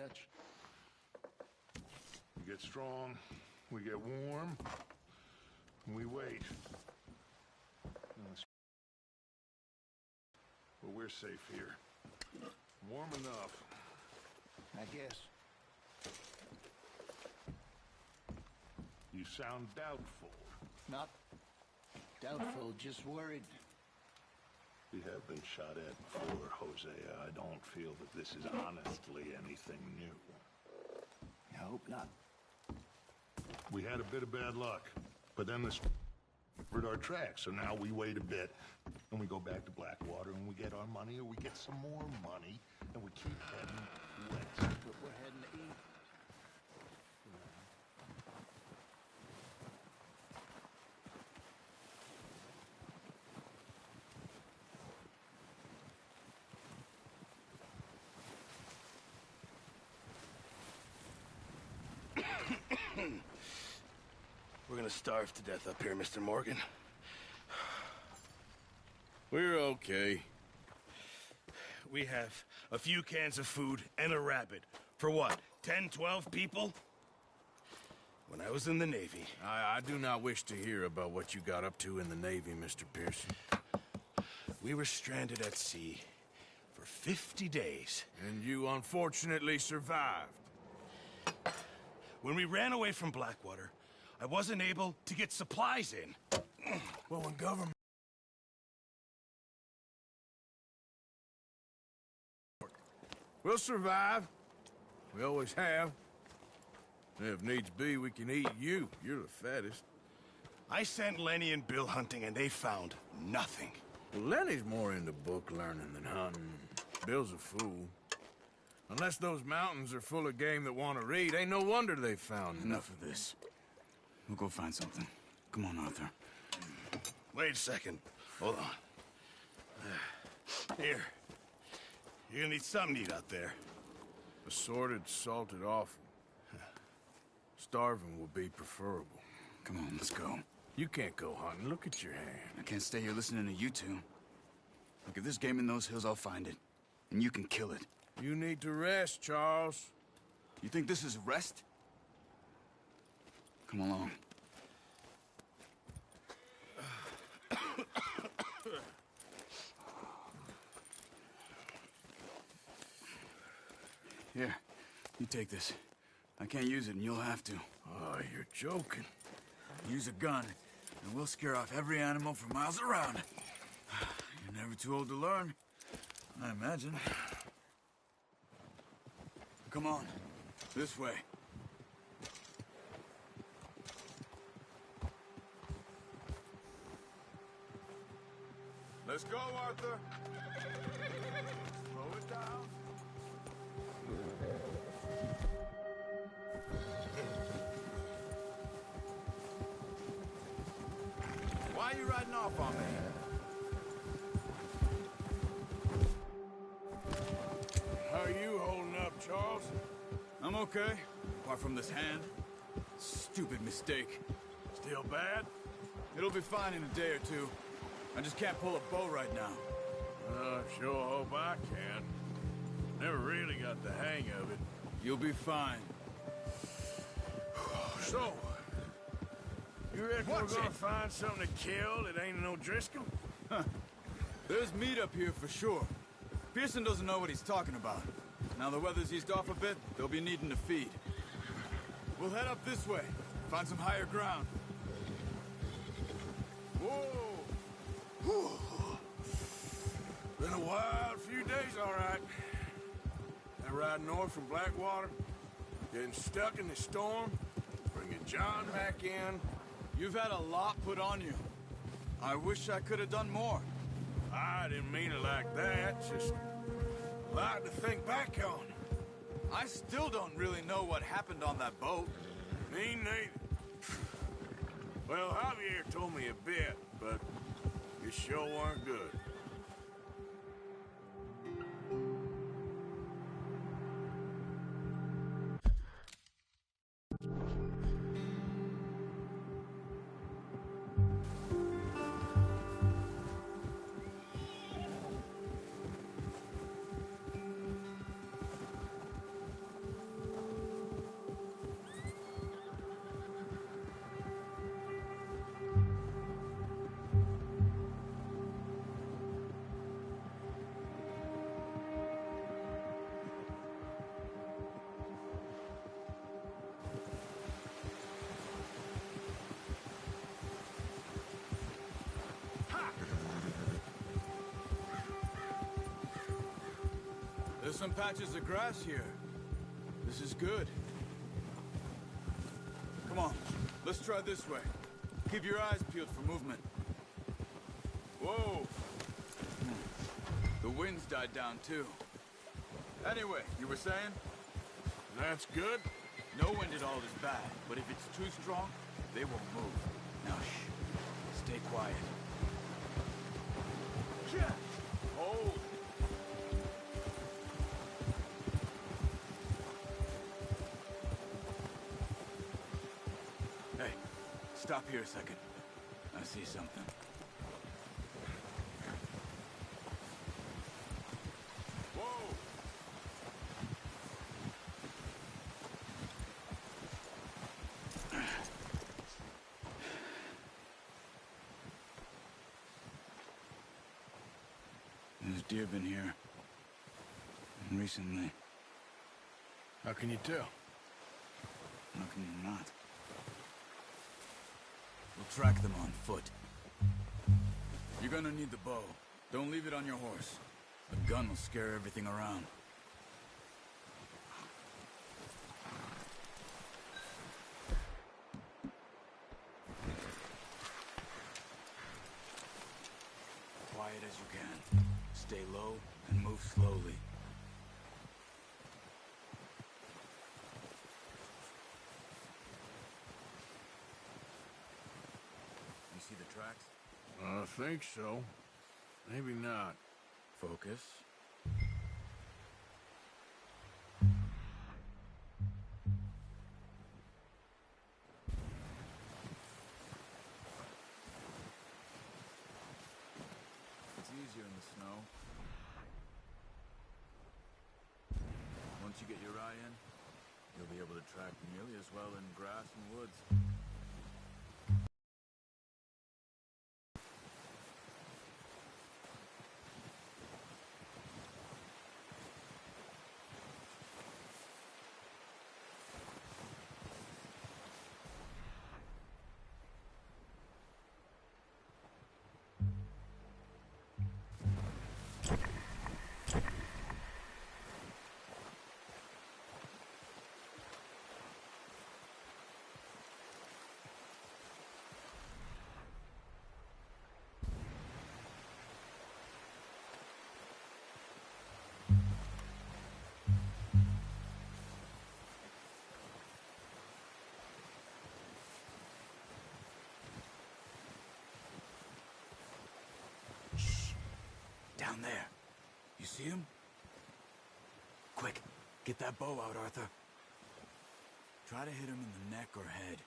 Dutch. We get strong, we get warm, and we wait. Well, we're safe here. Warm enough. I guess. You sound doubtful. Not doubtful, just worried. We have been shot at before, Hosea. I don't feel that this is honestly anything new. I hope not. We had a bit of bad luck, but then this covered our tracks, so now we wait a bit, and we go back to Blackwater, and we get our money, or we get some more money, and we keep heading west. But we're heading east. We're gonna starve to death up here, Mr. Morgan. We're okay. We have a few cans of food and a rabbit. For what, 10, 12 people? When I was in the Navy... I do not wish to hear about what you got up to in the Navy, Mr. Pearson. We were stranded at sea for 50 days. And you unfortunately survived. When we ran away from Blackwater, I wasn't able to get supplies in. Well, when government... We'll survive. We always have. And if needs be, we can eat you. You're the fattest. I sent Lenny and Bill hunting, and they found nothing. Well, Lenny's more into book learning than hunting. Bill's a fool. Unless those mountains are full of game that want to read, ain't no wonder they found Enough of this. We'll go find something. Come on, Arthur. Wait a second. Hold on. Here. You're gonna need something to eat out there. Assorted, salted offal. Starving will be preferable. Come on, let's go. You can't go hunting. Look at your hand. I can't stay here listening to you two. Look, if there's game in those hills, I'll find it. And you can kill it. You need to rest, Charles. You think this is rest? Come along. Here, you take this. I can't use it, and you'll have to. Oh, you're joking. Use a gun, and we'll scare off every animal for miles around. You're never too old to learn, I imagine. Come on, this way. Let's go, Arthur. Slow it down. Why are you riding off on me? How are you holding up, Charles? I'm okay, apart from this hand. Stupid mistake. Still bad? It'll be fine in a day or two. I just can't pull a bow right now. I sure hope I can. Never really got the hang of it. You'll be fine. So, you reckon Watch we're gonna it. find something to kill that ain't no Driscoll? There's meat up here for sure. Pearson doesn't know what he's talking about. Now the weather's eased off a bit, they'll be needing to feed. We'll head up this way, find some higher ground. Whoa! Whew. Been a wild few days, all right. That ride north from Blackwater, getting stuck in the storm, bringing John back in. You've had a lot put on you. I wish I could have done more. I didn't mean it like that, just a lot to think back on. I still don't really know what happened on that boat. Me neither. Well, Javier told me a bit, but you sure weren't good. some patches of grass here. This is good. Come on, let's try this way. Keep your eyes peeled for movement. Whoa! The wind's died down, too. Anyway, you were saying? That's good. No wind at all is bad, but if it's too strong, they won't move. Now, shh. Stay quiet. Hold. Hey, stop here a second. I see something. Whoa! There's deer been here. Recently. How can you tell? How can you not? We'll track them on foot. You're gonna need the bow. Don't leave it on your horse. A gun will scare everything around. Quiet as you can. Stay low and move slowly. You see the tracks? I think so. Maybe not. Focus. It's easier in the snow. Once you get your eye in, you'll be able to track nearly as well in grass and woods. Down there. You see him? Quick, get that bow out, Arthur. Try to hit him in the neck or head.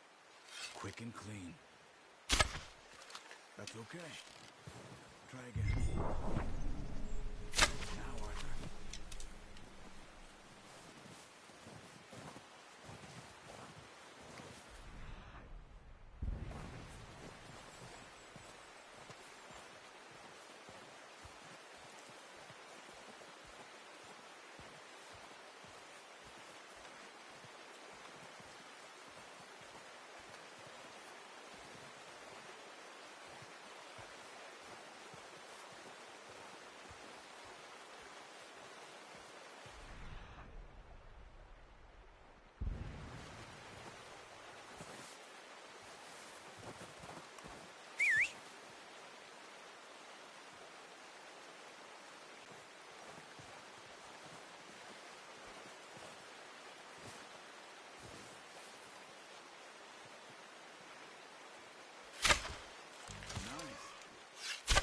Quick and clean. That's okay. Try again. Now, Arthur.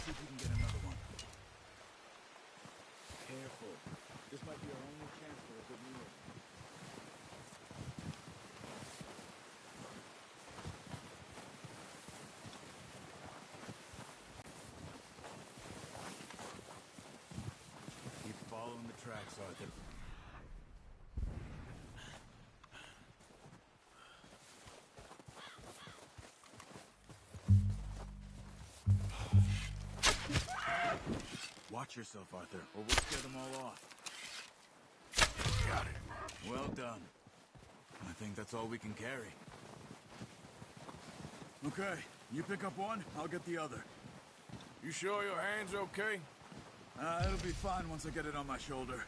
See if we can get another one. Careful. This might be our only chance for a good meal. Keep following the tracks, Arthur. Watch yourself, Arthur, or we'll scare them all off. Got it. Well done. I think that's all we can carry. Okay, you pick up one, I'll get the other. You sure your hand's okay? It'll be fine once I get it on my shoulder.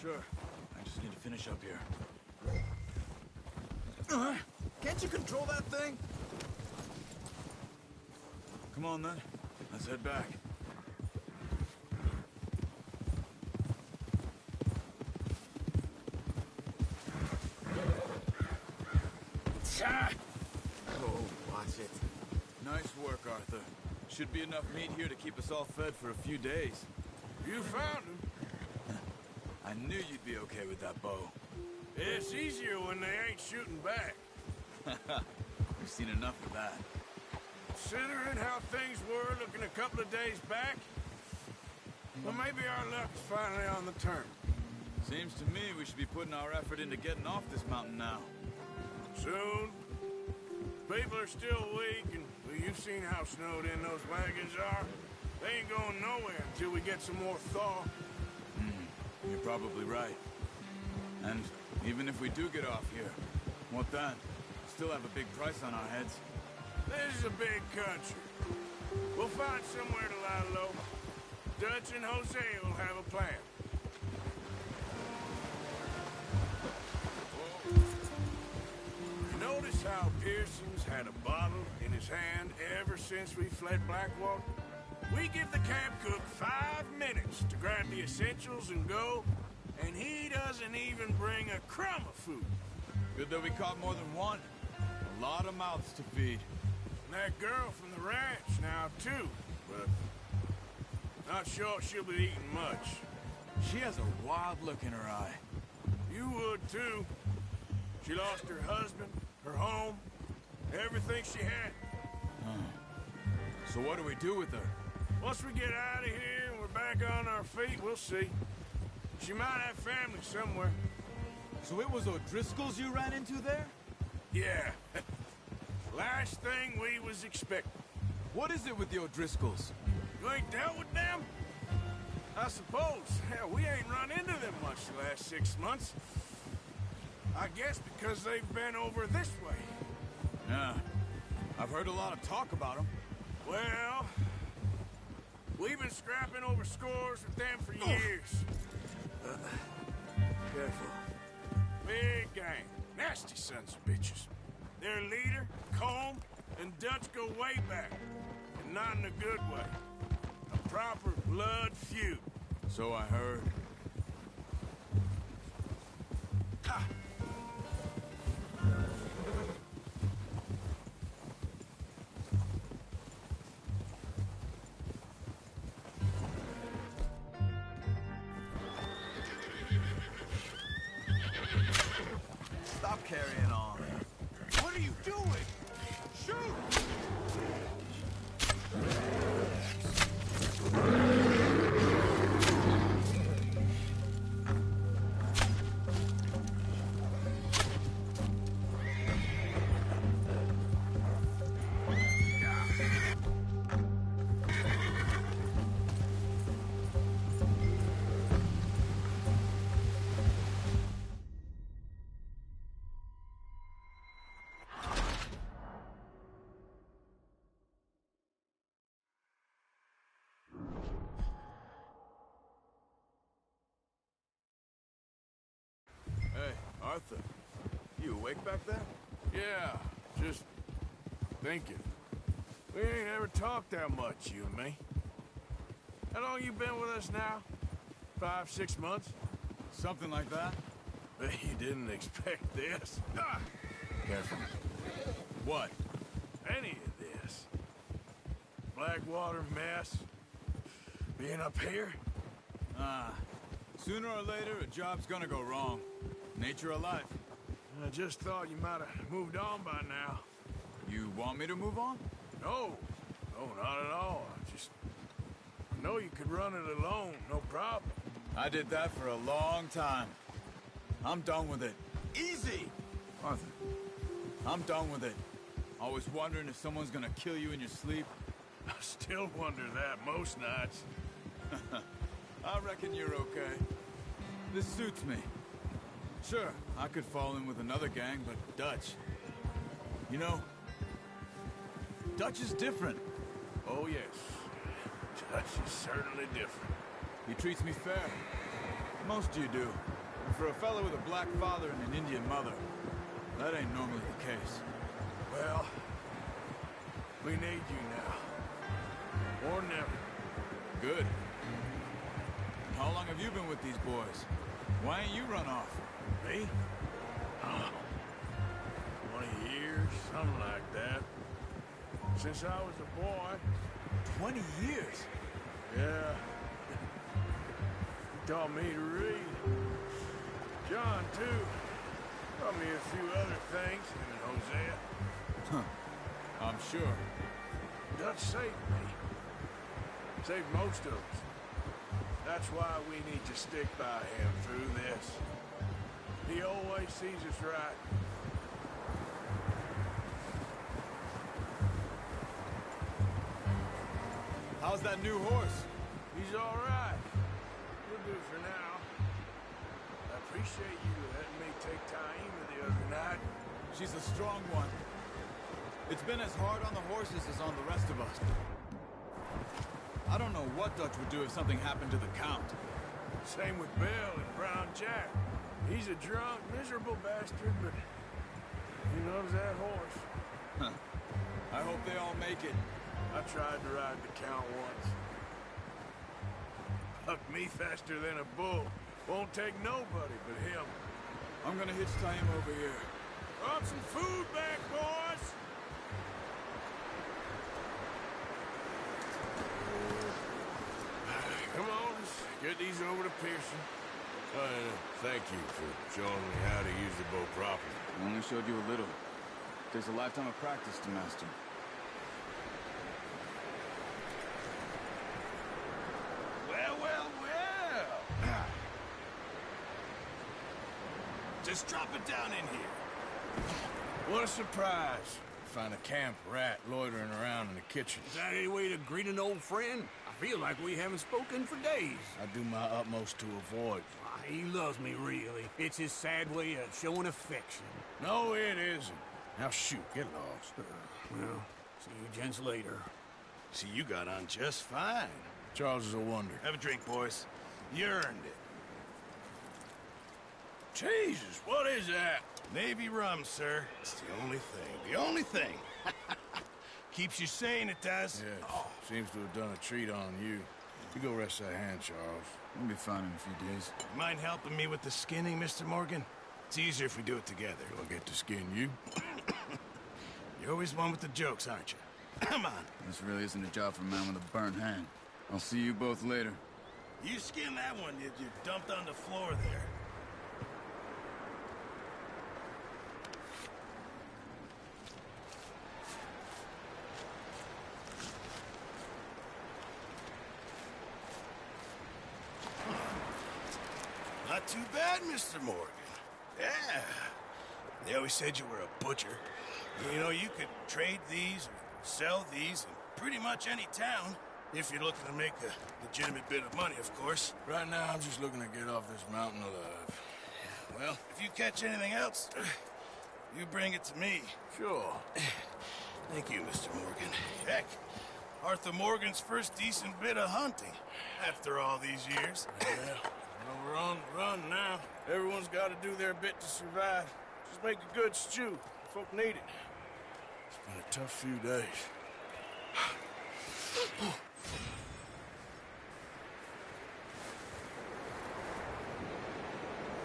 Sure. I just need to finish up here. Can't you control that thing? Come on, then. Let's head back. Oh, watch it. Nice work, Arthur. Should be enough meat here to keep us all fed for a few days. You found him. I knew you'd be okay with that bow. It's easier when they ain't shooting back. We've seen enough of that. Considering how things were looking a couple of days back, well, maybe our luck's finally on the turn. Seems to me we should be putting our effort into getting off this mountain now. Soon. People are still weak, and well, you've seen how snowed in those wagons are. They ain't going nowhere until we get some more thaw. You're probably right. And even if we do get off here, what then? Still have a big price on our heads. This is a big country. We'll find somewhere to lie low. Dutch and Hosea will have a plan. You notice how Pearson's had a bottle in his hand ever since we fled Blackwater? We give the camp cook 5 minutes to grab the essentials and go, and he doesn't even bring a crumb of food. Good that we caught more than one. A lot of mouths to feed. And that girl from the ranch now, too, but not sure she'll be eating much. She has a wild look in her eye. You would, too. She lost her husband, her home, everything she had. So what do we do with her? Once we get out of here and we're back on our feet, we'll see. She might have family somewhere. So it was O'Driscoll's you ran into there? Yeah. Last thing we was expecting. What is it with the O'Driscolls? You ain't dealt with them? I suppose. Hell, we ain't run into them much the last 6 months. I guess because they've been over this way. Yeah. I've heard a lot of talk about them. Well, we've been scrapping over scores with them for years. Careful. Big gang. Nasty sons of bitches. Their leader, Colm, and Dutch go way back. And not in a good way. A proper blood feud. So I heard. Ha! Stop carrying on. What are you doing? Shoot! Hey, Arthur. You awake back there? Yeah, just thinking. We ain't ever talked that much, you and me. How long you been with us now? 5, 6 months? Something like that? Bet you didn't expect this. Ah, Careful. What? any of this. Blackwater mess. Being up here. Sooner or later, a job's gonna go wrong. Nature of life. I just thought you might have moved on by now. You want me to move on? No. No, not at all. I just know you could run it alone, no problem. I did that for a long time. I'm done with it. Easy! Arthur, I'm done with it. Always wondering if someone's gonna kill you in your sleep. I still wonder that most nights. I reckon you're okay. This suits me. Sure, I could fall in with another gang, but Dutch... You know, Dutch is different. Oh, yes. Dutch is certainly different. He treats me fair. Most of you do. For a fellow with a black father and an Indian mother, that ain't normally the case. Well, we need you now. Or never. Good. How long have you been with these boys? Why ain't you run off? Me? Oh, 20 years, something like that. Since I was a boy. 20 years? Yeah. He taught me to read. John, too. Taught me a few other things, and Hosea. Huh. I'm sure. Dutch saved me. Saved most of us. That's why we need to stick by him through this. He always sees us right. How's that new horse? He's all right. He'll do for now. I appreciate you letting me take Taima the other night. She's a strong one. It's been as hard on the horses as on the rest of us. I don't know what Dutch would do if something happened to the Count. Same with Bill and Brown Jack. He's a drunk, miserable bastard, but he loves that horse. Huh. I hope they all make it. I tried to ride the Count once. Bucked me faster than a bull. Won't take nobody but him. I'm gonna hitch Taima over here. Brought some food back, boys! Come on, let's get these over to Pearson. Thank you for showing me how to use the bow properly. I only showed you a little. There's a lifetime of practice to master. Well, well, well. Just drop it down in here. What a surprise. Find a camp rat loitering around in the kitchen. Is that any way to greet an old friend? I feel like we haven't spoken for days. I do my utmost to avoid. He loves me, really. It's his sad way of showing affection. No, it isn't. Now shoot, get lost. Well, see you gents later. See, you got on just fine. Charles is a wonder. Have a drink, boys. You earned it. Jesus, what is that? Navy rum, sir. It's the only thing. The only thing. Keeps you sane, it does. Yes, seems to have done a treat on you. You go rest that hand, Charles. We'll be fine in a few days. You mind helping me with the skinning, Mr. Morgan? It's easier if we do it together. Do I get to skin you? You're always one with the jokes, aren't you? Come on. This really isn't a job for a man with a burnt hand. I'll see you both later. You skin that one you dumped on the floor there. Not too bad, Mr. Morgan. Yeah. They always said you were a butcher. You know, you could trade these or sell these in pretty much any town. If you're looking to make a legitimate bit of money, of course. Right now, I'm just looking to get off this mountain alive. Well, if you catch anything else, you bring it to me. Sure. Thank you, Mr. Morgan. Heck, Arthur Morgan's first decent bit of hunting after all these years. Yeah. Well, we're on the run now. Everyone's got to do their bit to survive. Just make a good stew. Folk need it. It's been a tough few days.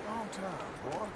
Long time, boy.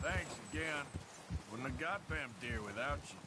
Thanks again. Wouldn't have got them deer without you.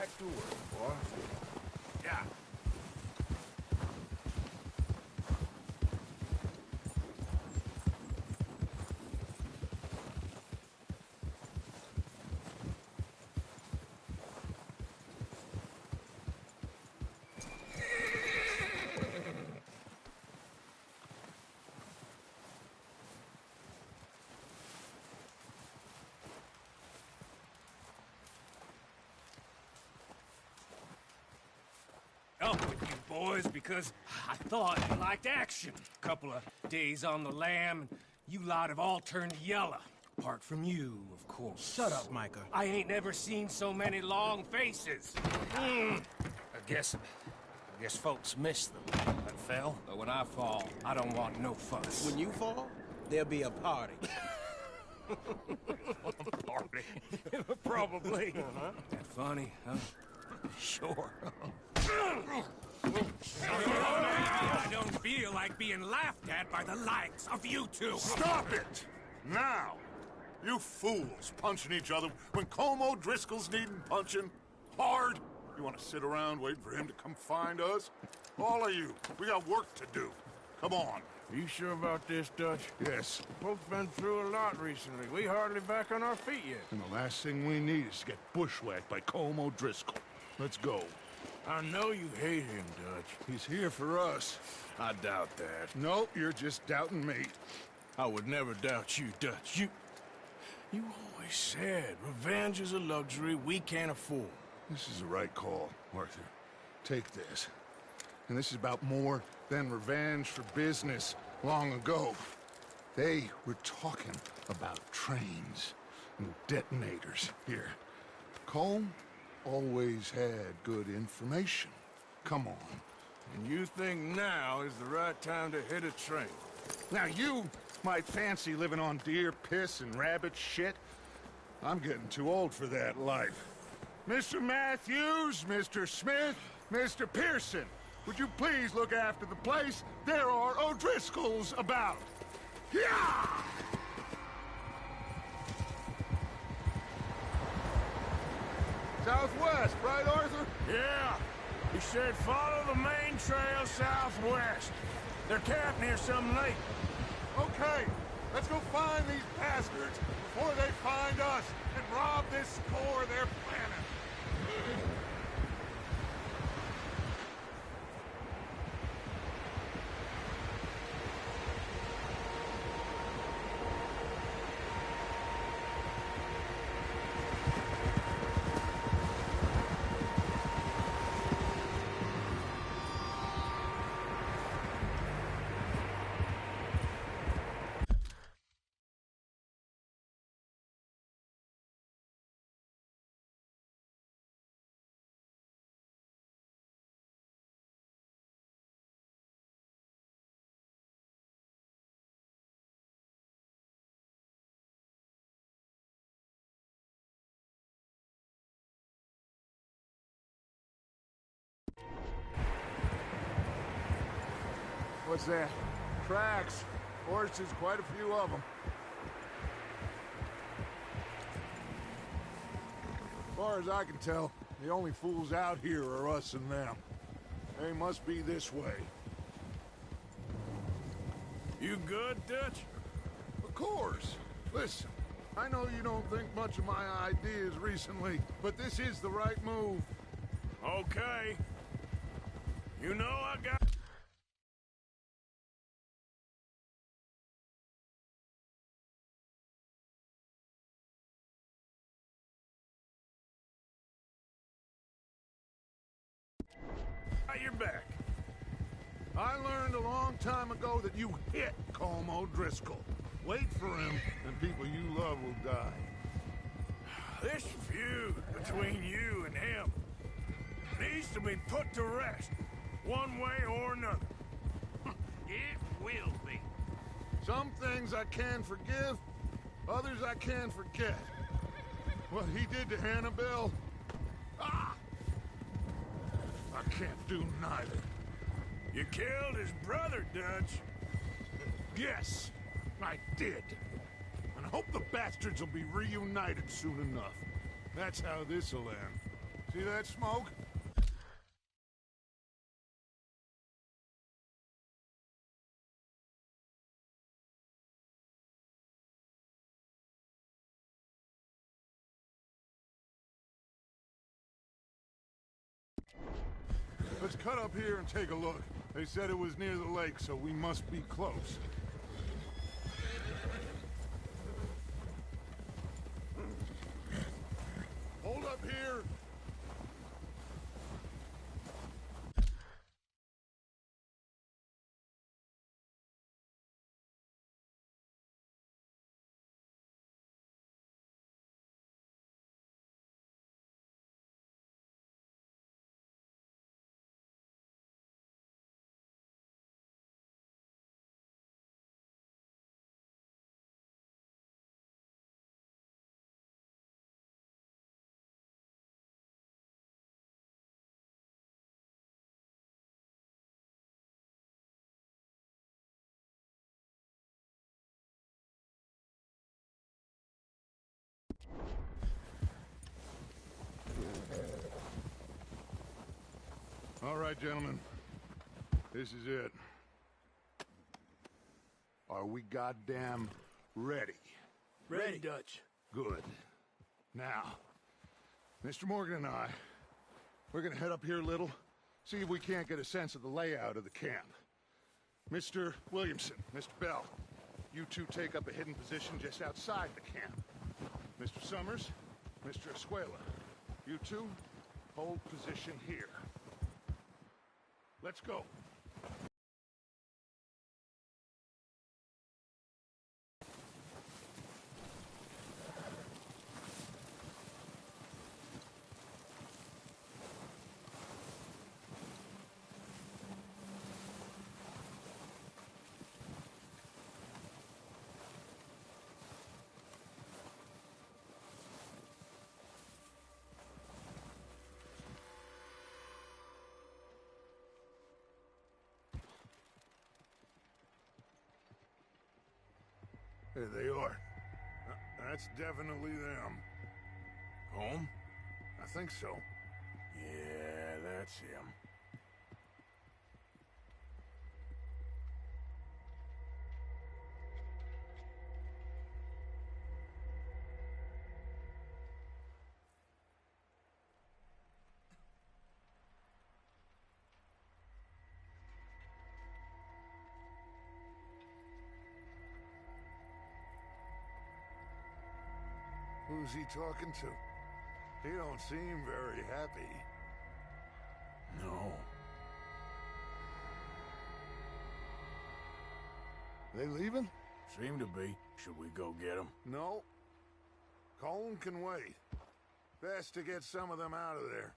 back to work, boy. Yeah. Up with you boys because I thought you liked action. Couple of days on the lam, and you lot have all turned yellow. Apart from you, of course. Shut up, Micah. I ain't never seen so many long faces. I guess folks miss them. That fell. But when I fall, I don't want no fuss. When you fall, there'll be a party. Party. Probably. That funny, huh? Sure. I don't feel like being laughed at by the likes of you two. Stop it! Now! You fools punching each other when Colm O'Driscoll's needing punching. Hard! You want to sit around waiting for him to come find us? All of you, we got work to do. Come on. Are you sure about this, Dutch? Yes. Folks been through a lot recently. We hardly back on our feet yet. And the last thing we need is to get bushwhacked by Colm O'Driscoll. Let's go. I know you hate him, Dutch. He's here for us. I doubt that. Nope, you're just doubting me. I would never doubt you, Dutch. You always said revenge is a luxury we can't afford. This is the right call, Arthur. Take this. And this is about more than revenge for business long ago. They were talking about trains and detonators here. Colm always had good information. Come on. And you think now is the right time to hit a train? Now you might fancy living on deer piss and rabbit shit. I'm getting too old for that life. Mr. Matthews, Mr. Smith, Mr. Pearson, would you please look after the place? There are O'Driscolls about. Yeah! Southwest, right, Arthur? Yeah. He said follow the main trail southwest. They're camped near some lake. Okay, let's go find these bastards before they find us and rob this core of their planet. What's that? Tracks. Horses, quite a few of them. As far as I can tell, the only fools out here are us and them. They must be this way. You good, Dutch? Of course. Listen, I know you don't think much of my ideas recently, but this is the right move. Okay. You know I got... You're back. I learned a long time ago that you hit Colm O'Driscoll. Wait for him, and people you love will die. This feud between you and him needs to be put to rest, one way or another. It will be. Some things I can forgive, others I can forget. What he did to Annabelle, I can't do neither. You killed his brother, Dutch. Yes, I did. And I hope the bastards will be reunited soon enough. That's how this'll end. See that smoke? Let's cut up here and take a look. They said it was near the lake, so we must be close. Hold up here! All right, gentlemen. This is it. Are we goddamn ready? Ready, Dutch. Good. Now, Mr. Morgan and I, we're gonna head up here a little, see if we can't get a sense of the layout of the camp. Mr. Williamson, Mr. Bell, you two take up a hidden position just outside the camp. Mr. Summers, Mr. Escuela, you two hold position here. Let's go. There they are. That's definitely them. Home? I think so. Yeah, that's him. Who's he talking to? He don't seem very happy. No. They leaving? Seem to be. Should we go get him? No. Colin can wait. Best to get some of them out of there.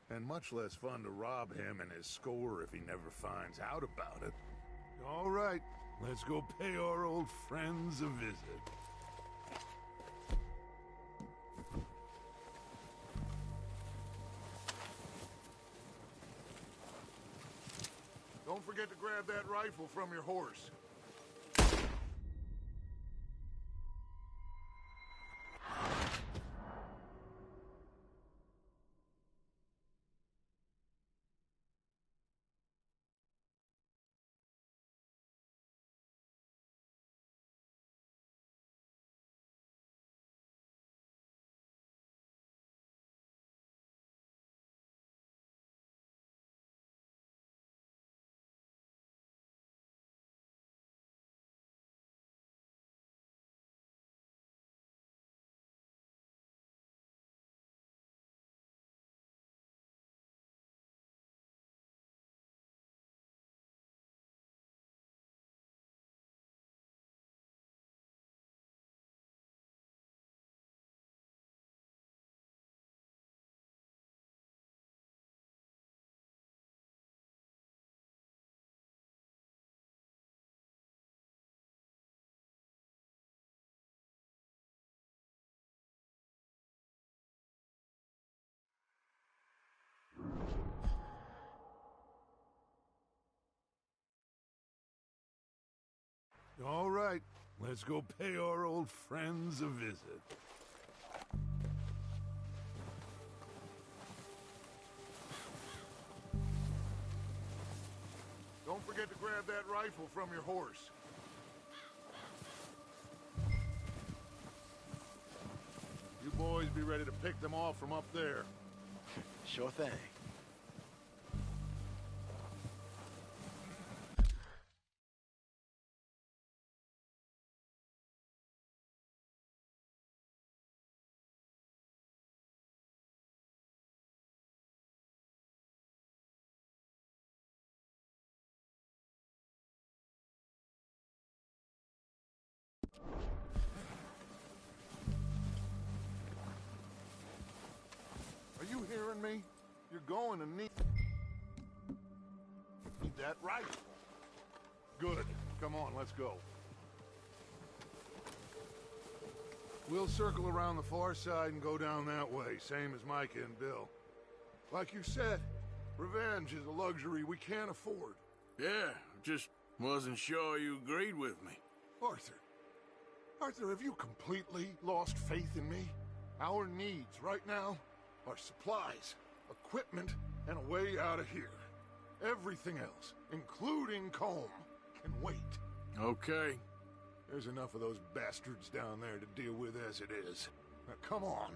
And much less fun to rob him and his score if he never finds out about it. All right, let's go pay our old friends a visit. Don't forget to grab that rifle from your horse. All right, let's go pay our old friends a visit. Don't forget to grab that rifle from your horse. You boys be ready to pick them off from up there. Sure thing. Are you hearing me? You're going to need that rifle. Good. Come on, let's go. We'll circle around the far side and go down that way, same as Micah and Bill. Like you said, revenge is a luxury we can't afford. Yeah, just wasn't sure you agreed with me. Arthur. Arthur, have you completely lost faith in me? Our needs right now are supplies, equipment, and a way out of here. Everything else, including Colm, can wait. Okay. There's enough of those bastards down there to deal with as it is. Now, come on.